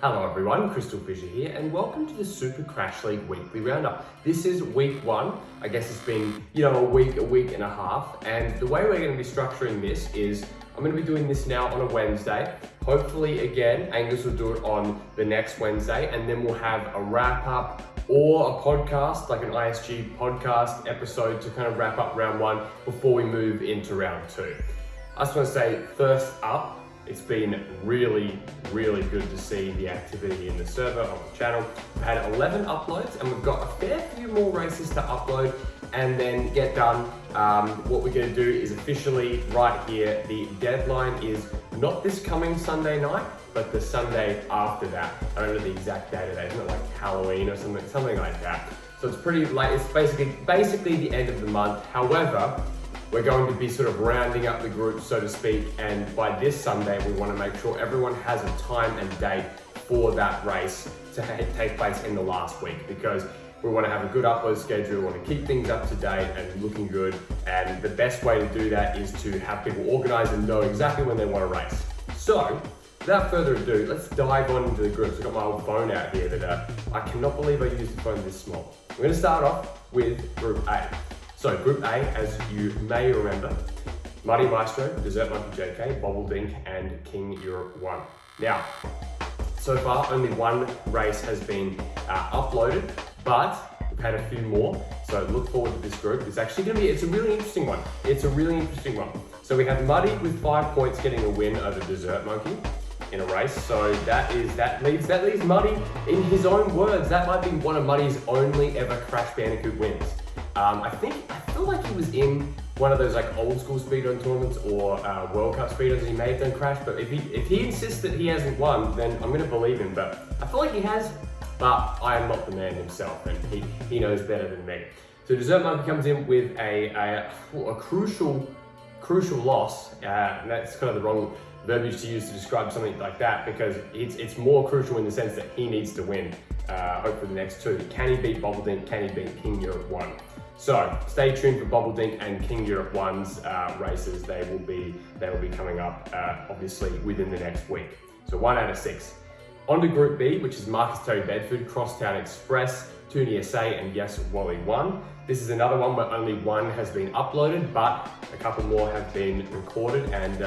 Hello everyone, CrystalFissure here, and welcome to the Super Crash League Weekly Roundup. This is week one. I guess it's been, a week and a half, and the way we're going to be structuring this is I'm going to be doing this now on a Wednesday. Hopefully, again, Angus will do it on the next Wednesday, and then we'll have a wrap up or a podcast, like an ISG podcast episode to kind of wrap up round one before we move into round two. I just want to say, first up, it's been really good to see the activity in the server on the channel. We've had 11 uploads and we've got a fair few more races to upload and then get done. What we're going to do is officially right here, the deadline is not this coming Sunday night, but the Sunday after that. I don't know the exact date of that, isn't it like Halloween or something like that. So it's pretty late, it's basically the end of the month. However, we're going to be sort of rounding up the group, so to speak, and by this Sunday, we want to make sure everyone has a time and date for that race to take place in the last week, because we want to have a good upload schedule, we want to keep things up to date and looking good, and the best way to do that is to have people organized and know exactly when they want to race. So, without further ado, let's dive on into the groups. I've got my old phone out here that I cannot believe I used a phone this small. We're going to start off with Group A. So Group A, as you may remember, Muddy Maestro, Desert Monkey JK, Bobble Dink, and King Europe 1. Now, so far only one race has been uploaded, but we've had a few more, so look forward to this group. It's actually going to be, it's a really interesting one. So we have Muddy with 5 points getting a win over Desert Monkey in a race. So that leaves Muddy, in his own words, that might be one of Muddy's only ever Crash Bandicoot wins. I feel like he was in one of those like old school speedrun tournaments or World Cup speedruns, and he may have done Crash, but if he insists that he hasn't won, then I'm gonna believe him, but I feel like he has, but I am not the man himself, and he knows better than me. So Desert Monkey comes in with a crucial loss, and that's kind of the wrong verbiage to use to describe something like that, because it's more crucial in the sense that he needs to win, hopefully the next two. Can he beat Bobble Dink? Can he beat King Europe 1? So stay tuned for Bobble Dink and King Europe 1's races. They will be coming up obviously within the next week. So 1 out of 6. On to Group B, which is Marcus Terry Bedford, Crosstown Express, Toonie SA, and Yes Wally 1. This is another one where only one has been uploaded, but a couple more have been recorded. And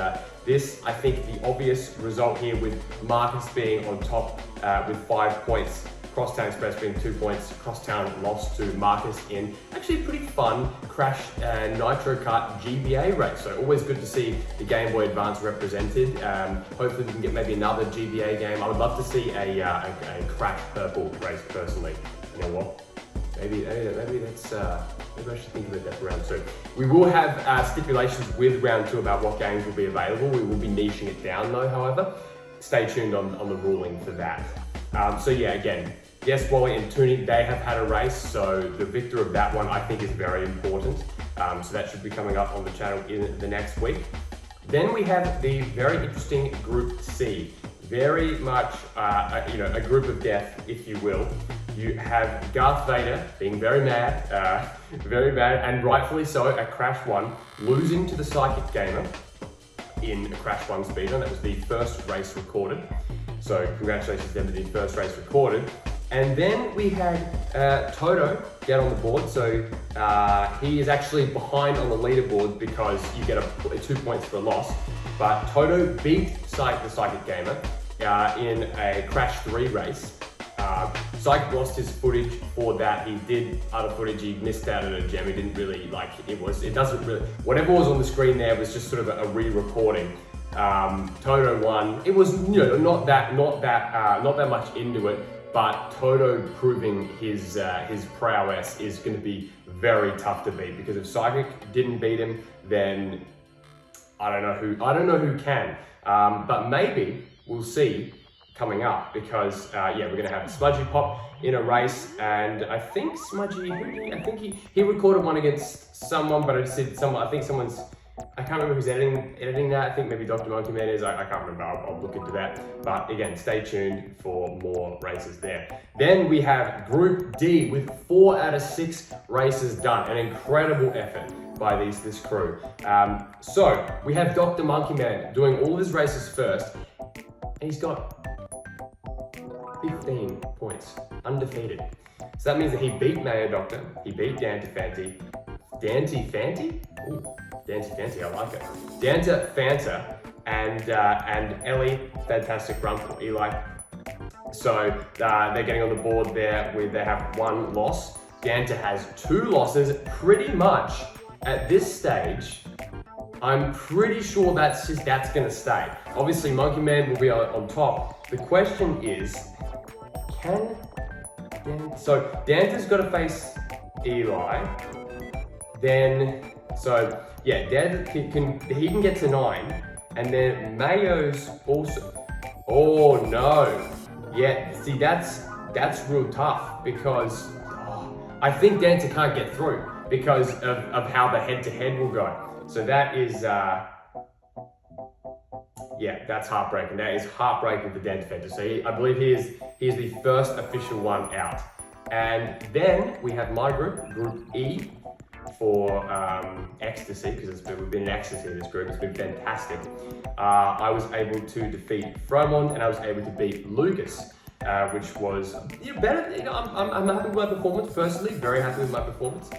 this, I think, the obvious result here with Marcus being on top with 5 points. Crosstown Express being 2 points, Crosstown lost to Marcus in actually a pretty fun Crash Nitro Kart GBA race. So always good to see the Game Boy Advance represented. Hopefully we can get maybe another GBA game. I would love to see a Crash Purple race personally. You know what? Maybe I should think about that for round two. We will have stipulations with round two about what games will be available. We will be niching it down though, however. Stay tuned on the ruling for that. So yeah, again, Yes, Wally and Toonie, they have had a race, so the victor of that one I think is very important. So that should be coming up on the channel in the next week. Then we have the very interesting Group C. Very much, a group of death, if you will. You have Darth Vader being very mad, and rightfully so at Crash 1, losing to the Psychic Gamer in Crash 1 speedrun. That was the first race recorded. So congratulations to them, the first race recorded. And then we had Toto get on the board. So he is actually behind on the leaderboard because you get 2 points for a loss. But Toto beat the Psychic Gamer in a Crash 3 race. Psychic lost his footage for that. He did other footage, he missed out on a gem. He didn't really like it. Whatever was on the screen there was just sort of a re-recording. Toto won. It was not that much into it, but Toto proving his prowess is going to be very tough to beat, because if Psychic didn't beat him, then I don't know who can. But maybe we'll see coming up, because we're going to have Smudgy Pop in a race, and I think Smudgy, he recorded one against someone, but I can't remember who's editing that. I think maybe Dr. Monkey Man is. I can't remember. I'll look into that. But again, stay tuned for more races there. Then we have Group D with 4 out of 6 races done. An incredible effort by this crew. So we have Dr. Monkey Man doing all his races first. And he's got 15 points, undefeated. So that means that he beat Mayo Doctor, he beat Dante Fanti, Ooh, Dante Fanti, I like it. Danta Fanta and Ellie, Fantastic Run for Eli. So they're getting on the board there with they have 1 loss. Danta has 2 losses, pretty much at this stage. I'm pretty sure that's gonna stay. Obviously, Monkey Man will be on top. The question is, can Danta... So Danta's got to face Eli. Then, so yeah, Danta can get to 9, and then Mayo's also. Oh no, yeah. See, that's real tough because I think Danta can't get through because of how the head-to-head will go. So that is, yeah, that's heartbreaking. That is heartbreaking for Dante Fanta. So I believe he is the first official one out. And then we have my group, Group E, for Ecstasy, because we've been in Ecstasy in this group. It's been fantastic. I was able to defeat Fromond, and I was able to beat Lucas, which was better. I'm happy with my performance personally. Very happy with my performance.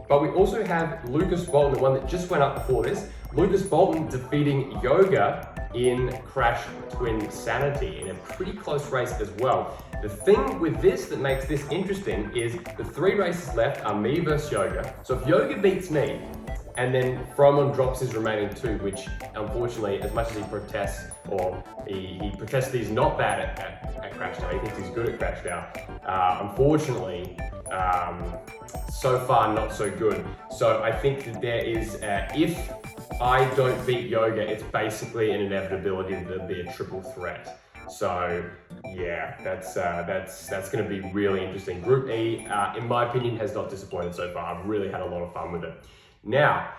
But we also have Lucas Bolton, the one that just went up before this. Lucas Bolton defeating Yoga in Crash Twin Sanity in a pretty close race as well. The thing with this that makes this interesting is the 3 races left are me versus Yoga. So if Yoga beats me, and then Fromond drops his remaining 2, which unfortunately, as much as he protests, or he protests that he's not bad at Crash now, he thinks he's good at Crash now. Unfortunately, so far not so good. So I think that there is, if I don't beat Yoga, it's basically an inevitability that there'll be a triple threat. So yeah, that's going to be really interesting. Group E, in my opinion, has not disappointed so far. I've really had a lot of fun with it. Now,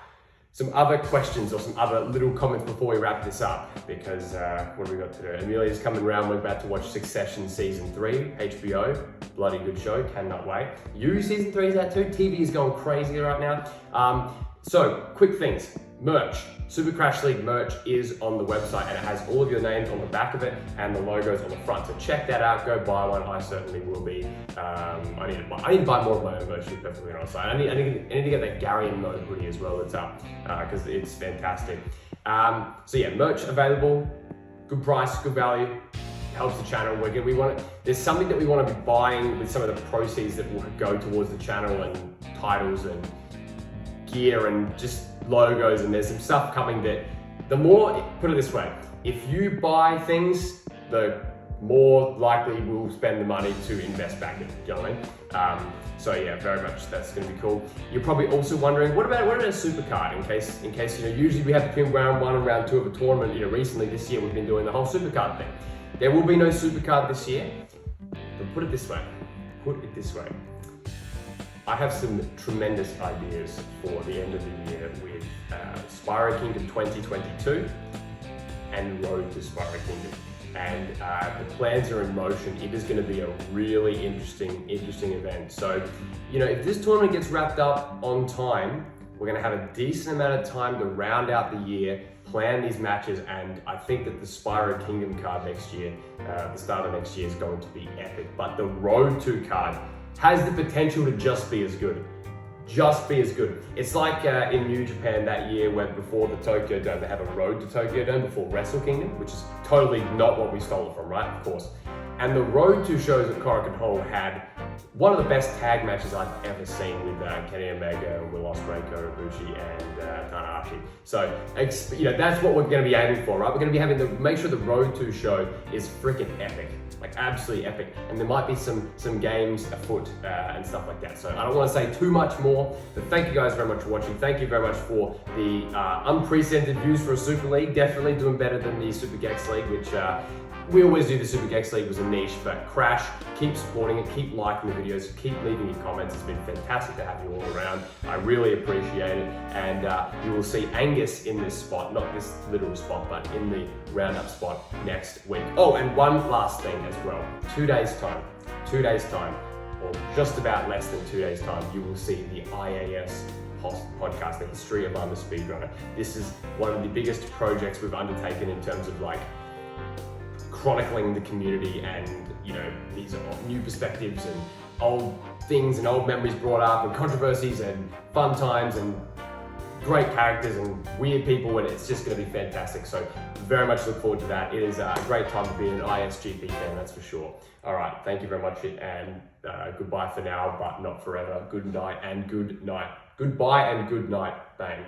some other questions or some other little comments before we wrap this up, because what have we got to do? Amelia's coming around. We're about to watch Succession Season 3, HBO. Bloody good show, cannot wait. You, Season 3 is out too. TV is going crazy right now. So, quick things. Merch. Super Crash League merch is on the website, and it has all of your names on the back of it and the logos on the front. So check that out. Go buy one. I certainly will be. I need to buy more of my own merch, to be perfectly honest. I need to get that Gary and Mo hoodie as well. That's up because it's fantastic. So yeah, merch available. Good price, good value. Helps the channel. There's something that we want to be buying with some of the proceeds that will go towards the channel and titles and gear and just logos, and there's some stuff coming that the more, put it this way, if you buy things, the more likely we'll spend the money to invest back in, you know what I mean? So yeah, very much that's going to be cool. You're probably also wondering, what about a super card in case usually we have between round 1 and round 2 of a tournament. Recently this year we've been doing the whole super card thing. There will be no super card this year, but put it this way, I have some tremendous ideas for the end of the year with Spyro Kingdom 2022 and Road to Spyro Kingdom. And the plans are in motion. It is going to be a really interesting event. So, if this tournament gets wrapped up on time, we're going to have a decent amount of time to round out the year, plan these matches, and I think that the Spyro Kingdom card next year, the start of next year, is going to be epic. But the Road to card has the potential to just be as good. It's like in New Japan that year when before the Tokyo Dome, they have a Road to Tokyo Dome before Wrestle Kingdom, which is totally not what we stole it from, right? Of course. And the Road to shows at Korakuen Hall had one of the best tag matches I've ever seen with Kenny Omega, Will Ospreay, Kota Ibushi, and Tanahashi. So, that's what we're going to be aiming for, right? We're going to be having to make sure the Road to show is freaking epic. Like absolutely epic, and there might be some games afoot and stuff like that. So I don't want to say too much more, but thank you guys very much for watching. Thank you very much for the unprecedented views for a Super League. Definitely doing better than the Super Gex League, which we always do. The Super Gex League was a niche, but Crash, keep supporting it, keep liking the videos, keep leaving your comments. It's been fantastic to have you all around. I really appreciate it, and you will see Angus in this spot, not this literal spot, but in the roundup spot next week. Oh, and one last thing as well. 2 days time, or just about less than 2 days time, you will see the IAS podcast, the history of I'm a Speedrunner. This is one of the biggest projects we've undertaken in terms of chronicling the community and, you know, these new perspectives and old things and old memories brought up and controversies and fun times and great characters and weird people, and it's just going to be fantastic. So very much look forward to that. It is a great time to be an ISGP fan, that's for sure. All right, thank you very much, and goodbye for now, but not forever. Good night and good night. Goodbye and good night. Bang.